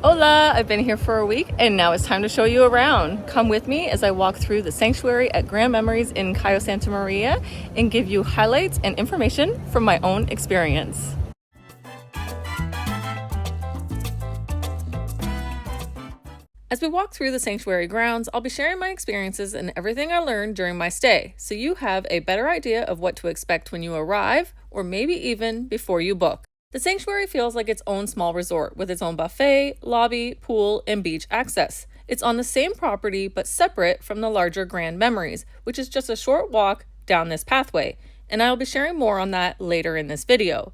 Hola! I've been here for a week and now it's time to show you around. Come with me as I walk through the sanctuary at Grand Memories in Cayo, Santa Maria and give you highlights and information from my own experience. As we walk through the sanctuary grounds, I'll be sharing my experiences and everything I learned during my stay, so you have a better idea of what to expect when you arrive, or maybe even before you book. The sanctuary feels like its own small resort with its own buffet, lobby, pool, and beach access. It's on the same property but separate from the larger Grand Memories, which is just a short walk down this pathway, and I'll be sharing more on that later in this video.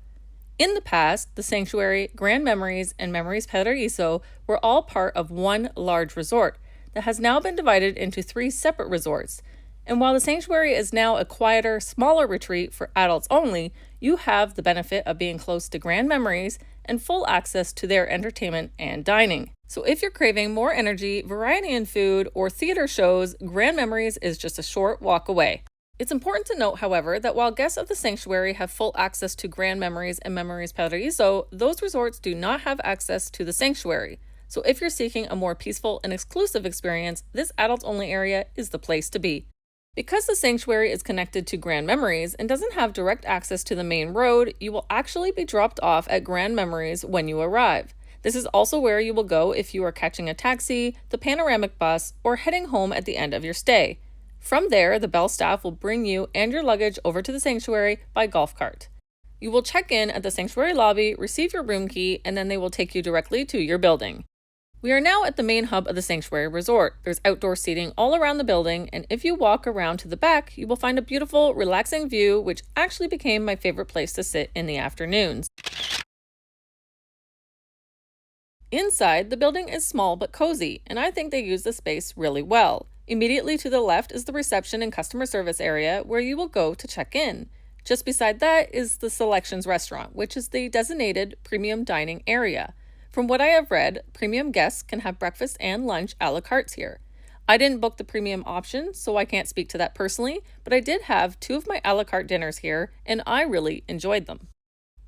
In the past, the sanctuary, Grand Memories, and Memories Paraiso were all part of one large resort that has now been divided into 3 separate resorts. And while the sanctuary is now a quieter, smaller retreat for adults only, you have the benefit of being close to Grand Memories and full access to their entertainment and dining. So if you're craving more energy, variety in food, or theater shows, Grand Memories is just a short walk away. It's important to note, however, that while guests of the sanctuary have full access to Grand Memories and Memories Paraiso, those resorts do not have access to the sanctuary. So if you're seeking a more peaceful and exclusive experience, this adults-only area is the place to be. Because the sanctuary is connected to Grand Memories and doesn't have direct access to the main road, you will actually be dropped off at Grand Memories when you arrive. This is also where you will go if you are catching a taxi, the panoramic bus, or heading home at the end of your stay. From there, the Bell staff will bring you and your luggage over to the sanctuary by golf cart. You will check in at the sanctuary lobby, receive your room key, and then they will take you directly to your building. We are now at the main hub of the sanctuary resort. There's outdoor seating all around the building, and if you walk around to the back, you will find a beautiful, relaxing view, which actually became my favorite place to sit in the afternoons. Inside, the building is small but cozy, and I think they use the space really well. Immediately to the left is the reception and customer service area where you will go to check in. Just beside that is the Selections restaurant, which is the designated premium dining area. From what I have read, premium guests can have breakfast and lunch a la carte here. I didn't book the premium option, so I can't speak to that personally, but I did have 2 of my a la carte dinners here, and I really enjoyed them.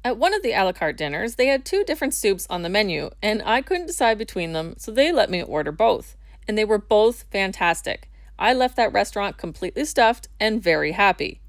At one of the a la carte dinners, they had 2 different soups on the menu, and I couldn't decide between them, so they let me order both. And they were both fantastic. I left that restaurant completely stuffed and very happy.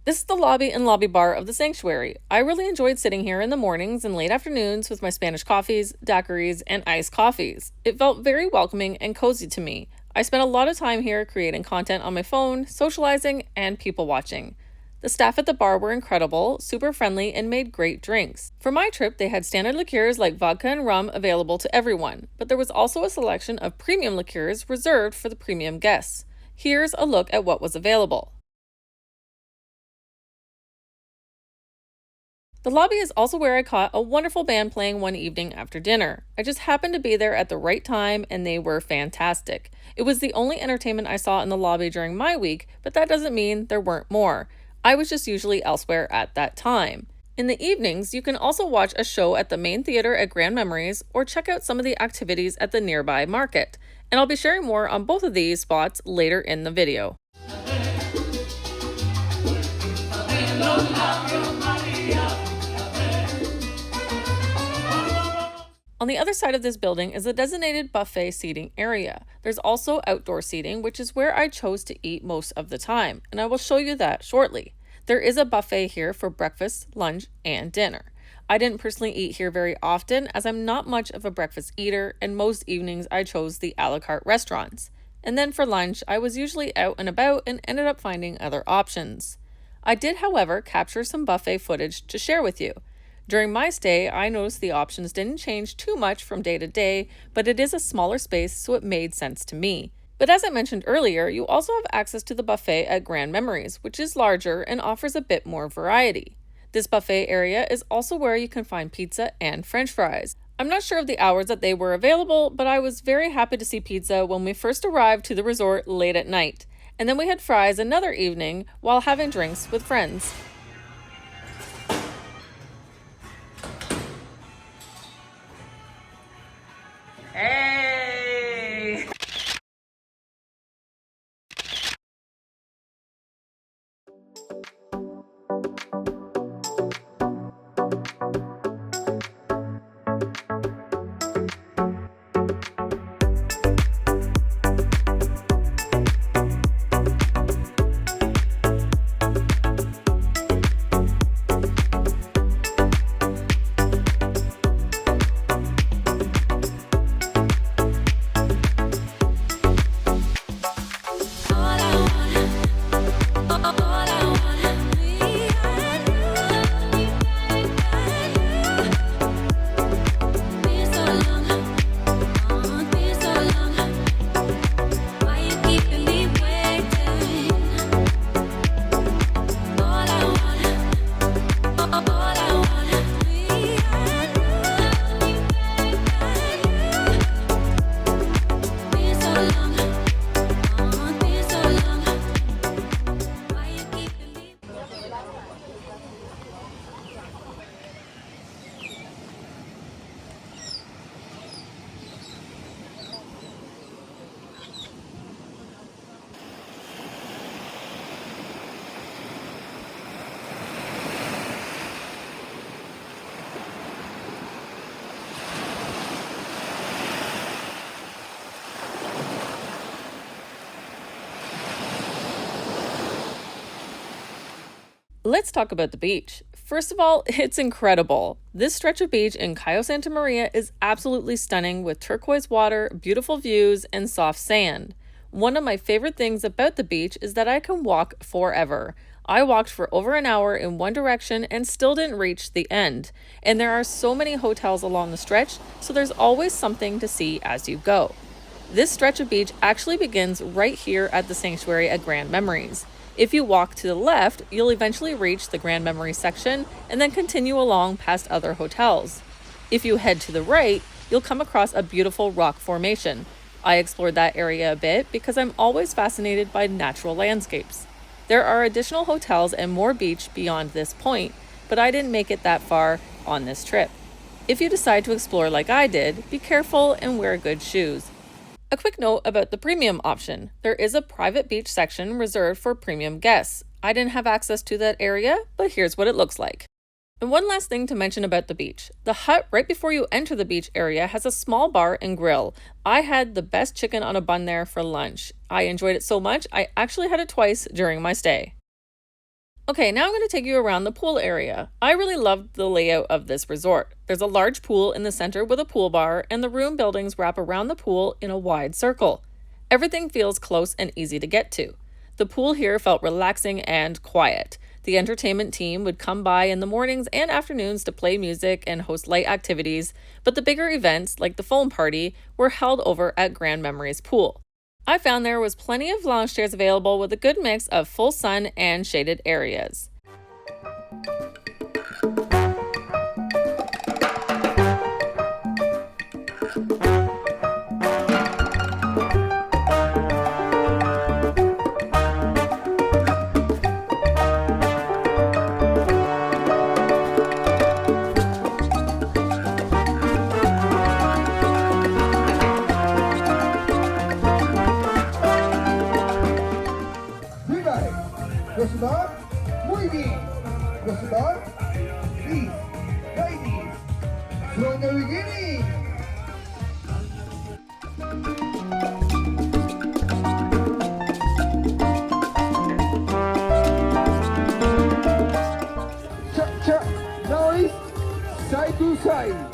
This is the lobby and lobby bar of the sanctuary. I really enjoyed sitting here in the mornings and late afternoons with my Spanish coffees, daiquiris, and iced coffees. It felt very welcoming and cozy to me. I spent a lot of time here creating content on my phone, socializing, and people watching. The staff at the bar were incredible, super friendly, and made great drinks. For my trip, they had standard liqueurs like vodka and rum available to everyone, but there was also a selection of premium liqueurs reserved for the premium guests. Here's a look at what was available. The lobby is also where I caught a wonderful band playing one evening after dinner. I just happened to be there at the right time and they were fantastic. It was the only entertainment I saw in the lobby during my week, but that doesn't mean there weren't more. I was just usually elsewhere at that time. In the evenings, you can also watch a show at the main theater at Grand Memories or check out some of the activities at the nearby market. And I'll be sharing more on both of these spots later in the video. On the other side of this building is a designated buffet seating area. There's also outdoor seating, which is where I chose to eat most of the time, and I will show you that shortly. There is a buffet here for breakfast, lunch, and dinner. I didn't personally eat here very often as I'm not much of a breakfast eater, and most evenings I chose the a la carte restaurants. And then for lunch, I was usually out and about and ended up finding other options. I did, however, capture some buffet footage to share with you. During my stay, I noticed the options didn't change too much from day to day, but it is a smaller space, so it made sense to me. But as I mentioned earlier, you also have access to the buffet at Grand Memories, which is larger and offers a bit more variety. This buffet area is also where you can find pizza and French fries. I'm not sure of the hours that they were available, but I was very happy to see pizza when we first arrived to the resort late at night. And then we had fries another evening while having drinks with friends. Hey! Let's talk about the beach. First of all, it's incredible. This stretch of beach in Cayo Santa Maria is absolutely stunning with turquoise water, beautiful views, and soft sand. One of my favorite things about the beach is that I can walk forever. I walked for over an hour in one direction and still didn't reach the end. And there are so many hotels along the stretch, so there's always something to see as you go. This stretch of beach actually begins right here at the sanctuary at Grand Memories. If you walk to the left, you'll eventually reach the Grand Memories section and then continue along past other hotels. If you head to the right, you'll come across a beautiful rock formation. I explored that area a bit because I'm always fascinated by natural landscapes. There are additional hotels and more beach beyond this point, but I didn't make it that far on this trip. If you decide to explore like I did, be careful and wear good shoes. A quick note about the premium option. There is a private beach section reserved for premium guests. I didn't have access to that area, but here's what it looks like. And one last thing to mention about the beach. The hut right before you enter the beach area has a small bar and grill. I had the best chicken on a bun there for lunch. I enjoyed it so much, I actually had it twice during my stay. Okay, now I'm going to take you around the pool area. I really loved the layout of this resort. There's a large pool in the center with a pool bar, and the room buildings wrap around the pool in a wide circle. Everything feels close and easy to get to. The pool here felt relaxing and quiet. The entertainment team would come by in the mornings and afternoons to play music and host light activities, but the bigger events, like the foam party, were held over at Grand Memories Pool. I found there was plenty of lounge chairs available with a good mix of full sun and shaded areas. Muy bien. Los above, please, ladies, from the beginning. Cha-cha, noise, side to side.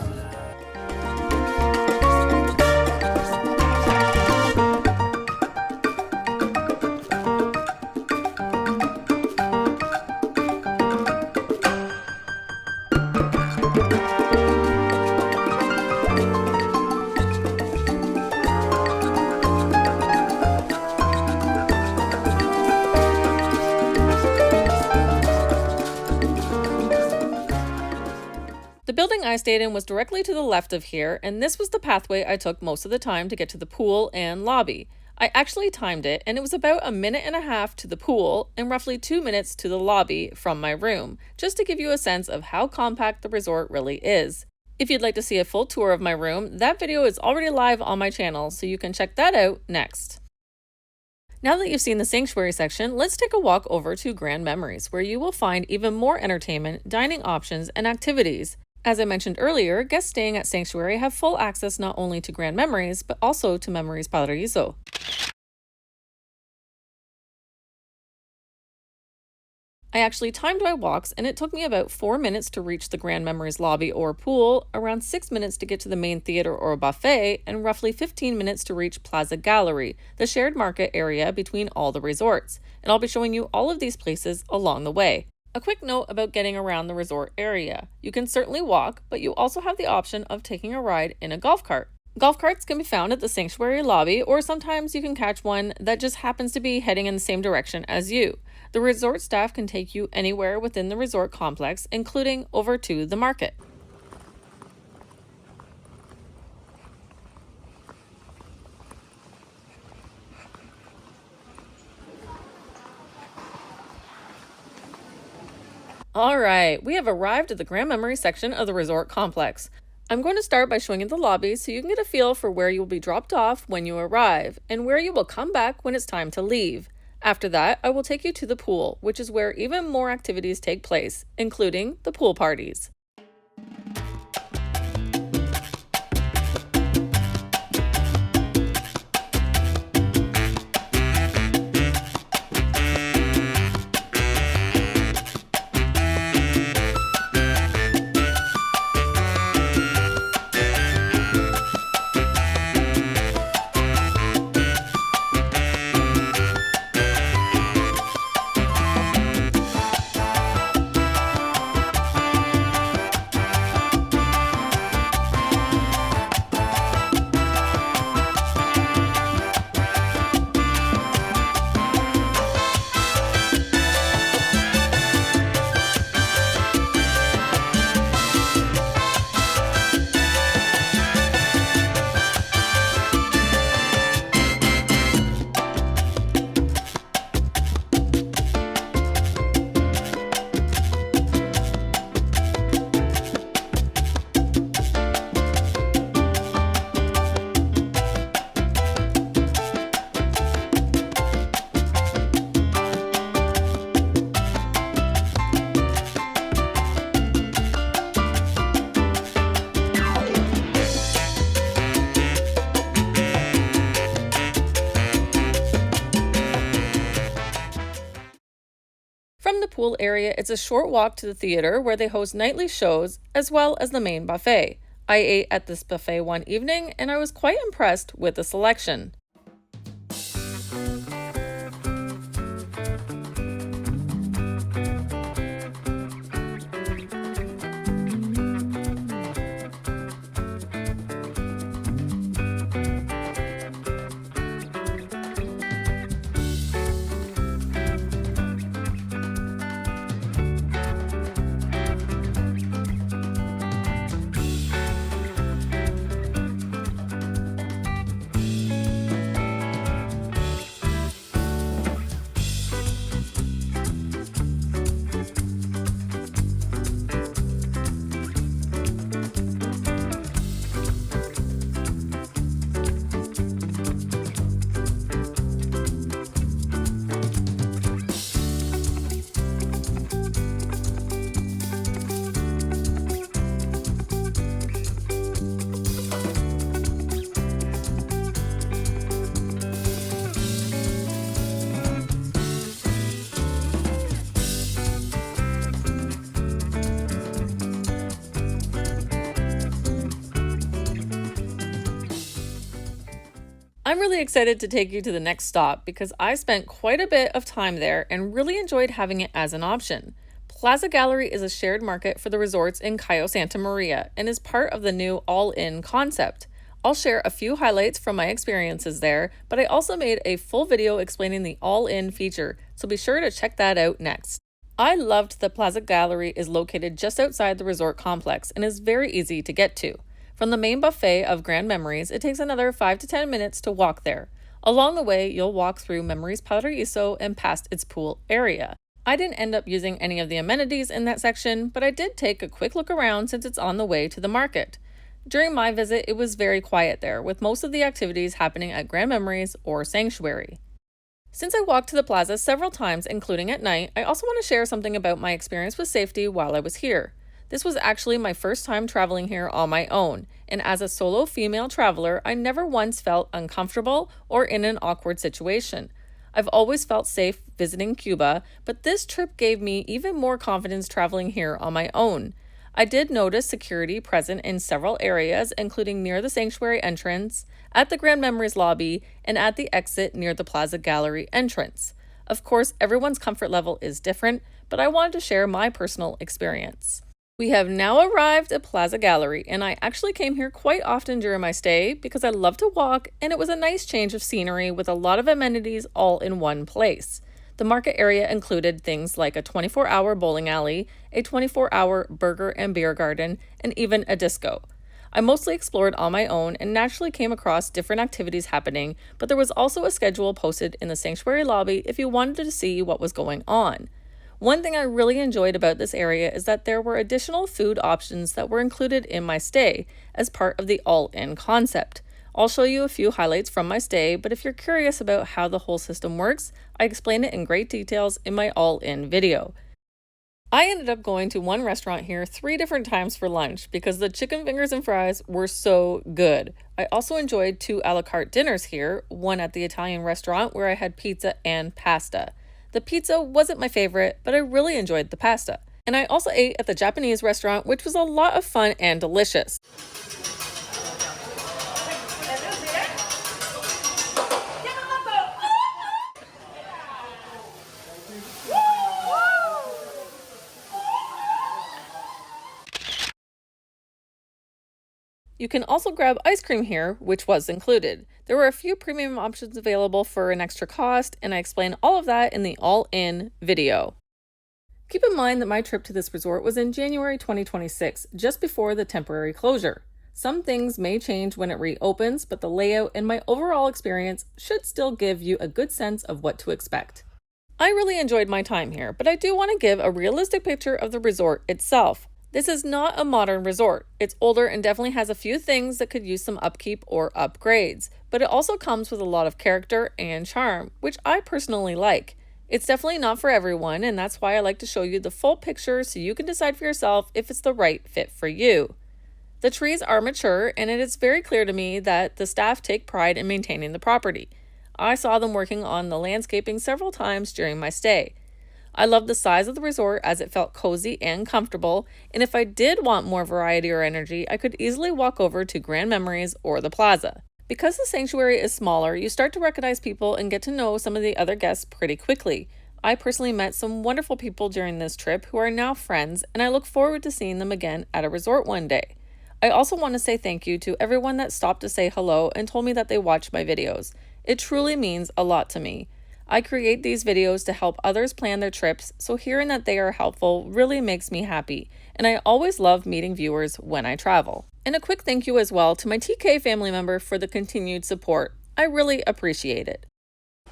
The building I stayed in was directly to the left of here, and this was the pathway I took most of the time to get to the pool and lobby. I actually timed it, and it was about a minute and a half to the pool and roughly 2 minutes to the lobby from my room, just to give you a sense of how compact the resort really is. If you'd like to see a full tour of my room, that video is already live on my channel, so you can check that out next. Now that you've seen the sanctuary section, let's take a walk over to Grand Memories, where you will find even more entertainment, dining options, and activities. As I mentioned earlier, guests staying at Sanctuary have full access not only to Grand Memories, but also to Memories Paraiso. I actually timed my walks, and it took me about 4 minutes to reach the Grand Memories lobby or pool, around 6 minutes to get to the main theater or buffet, and roughly 15 minutes to reach Plaza Gallery, the shared market area between all the resorts. And I'll be showing you all of these places along the way. A quick note about getting around the resort area. You can certainly walk, but you also have the option of taking a ride in a golf cart. Golf carts can be found at the sanctuary lobby, or sometimes you can catch one that just happens to be heading in the same direction as you. The resort staff can take you anywhere within the resort complex, including over to the market. Alright, we have arrived at the Grand Memory section of the resort complex. I'm going to start by showing you the lobby so you can get a feel for where you will be dropped off when you arrive, and where you will come back when it's time to leave. After that, I will take you to the pool, which is where even more activities take place, including the pool parties. pool area, it's a short walk to the theater where they host nightly shows as well as the main buffet. I ate at this buffet one evening and I was quite impressed with the selection. I'm really excited to take you to the next stop because I spent quite a bit of time there and really enjoyed having it as an option. Plaza Gallery is a shared market for the resorts in Cayo, Santa Maria, and is part of the new all-in concept. I'll share a few highlights from my experiences there, but I also made a full video explaining the all-in feature, so be sure to check that out next. I loved that Plaza Gallery is located just outside the resort complex and is very easy to get to. From the main buffet of Grand Memories, it takes another 5 to 10 minutes to walk there. Along the way, you'll walk through Memories Paraiso and past its pool area. I didn't end up using any of the amenities in that section, but I did take a quick look around since it's on the way to the market. During my visit, it was very quiet there, with most of the activities happening at Grand Memories or Sanctuary. Since I walked to the plaza several times, including at night, I also want to share something about my experience with safety while I was here. This was actually my first time traveling here on my own, and as a solo female traveler, I never once felt uncomfortable or in an awkward situation. I've always felt safe visiting Cuba, but this trip gave me even more confidence traveling here on my own. I did notice security present in several areas, including near the sanctuary entrance, at the Grand Memories lobby, and at the exit near the Plaza Gallery entrance. Of course, everyone's comfort level is different, but I wanted to share my personal experience. We have now arrived at Plaza Gallery, and I actually came here quite often during my stay because I love to walk, and it was a nice change of scenery with a lot of amenities all in one place. The market area included things like a 24-hour bowling alley, a 24-hour burger and beer garden, and even a disco. I mostly explored on my own and naturally came across different activities happening, but there was also a schedule posted in the sanctuary lobby if you wanted to see what was going on. One thing I really enjoyed about this area is that there were additional food options that were included in my stay as part of the all-in concept. I'll show you a few highlights from my stay, but if you're curious about how the whole system works, I explain it in great details in my all-in video. I ended up going to one restaurant here 3 different times for lunch because the chicken fingers and fries were so good. I also enjoyed 2 a la carte dinners here, one at the Italian restaurant where I had pizza and pasta. The pizza wasn't my favorite, but I really enjoyed the pasta. And I also ate at the Japanese restaurant, which was a lot of fun and delicious. You can also grab ice cream here, which was included. There were a few premium options available for an extra cost, and I explain all of that in the all-in video. Keep in mind that my trip to this resort was in January 2026, just before the temporary closure. Some things may change when it reopens, but the layout and my overall experience should still give you a good sense of what to expect. I really enjoyed my time here, but I do want to give a realistic picture of the resort itself. This is not a modern resort. It's older and definitely has a few things that could use some upkeep or upgrades, but it also comes with a lot of character and charm, which I personally like. It's definitely not for everyone, and that's why I like to show you the full picture so you can decide for yourself if it's the right fit for you. The trees are mature, and it is very clear to me that the staff take pride in maintaining the property. I saw them working on the landscaping several times during my stay. I loved the size of the resort as it felt cozy and comfortable, and if I did want more variety or energy, I could easily walk over to Grand Memories or the Plaza. Because the sanctuary is smaller, you start to recognize people and get to know some of the other guests pretty quickly. I personally met some wonderful people during this trip who are now friends, and I look forward to seeing them again at a resort one day. I also want to say thank you to everyone that stopped to say hello and told me that they watched my videos. It truly means a lot to me. I create these videos to help others plan their trips, so hearing that they are helpful really makes me happy, and I always love meeting viewers when I travel. And a quick thank you as well to my TK family member for the continued support. I really appreciate it.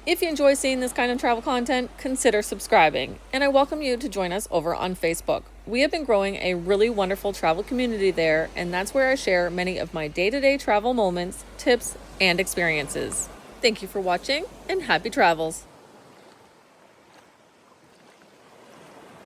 If you enjoy seeing this kind of travel content, consider subscribing, and I welcome you to join us over on Facebook. We have been growing a really wonderful travel community there, and that's where I share many of my day-to-day travel moments, tips, and experiences. Thank you for watching, and happy travels!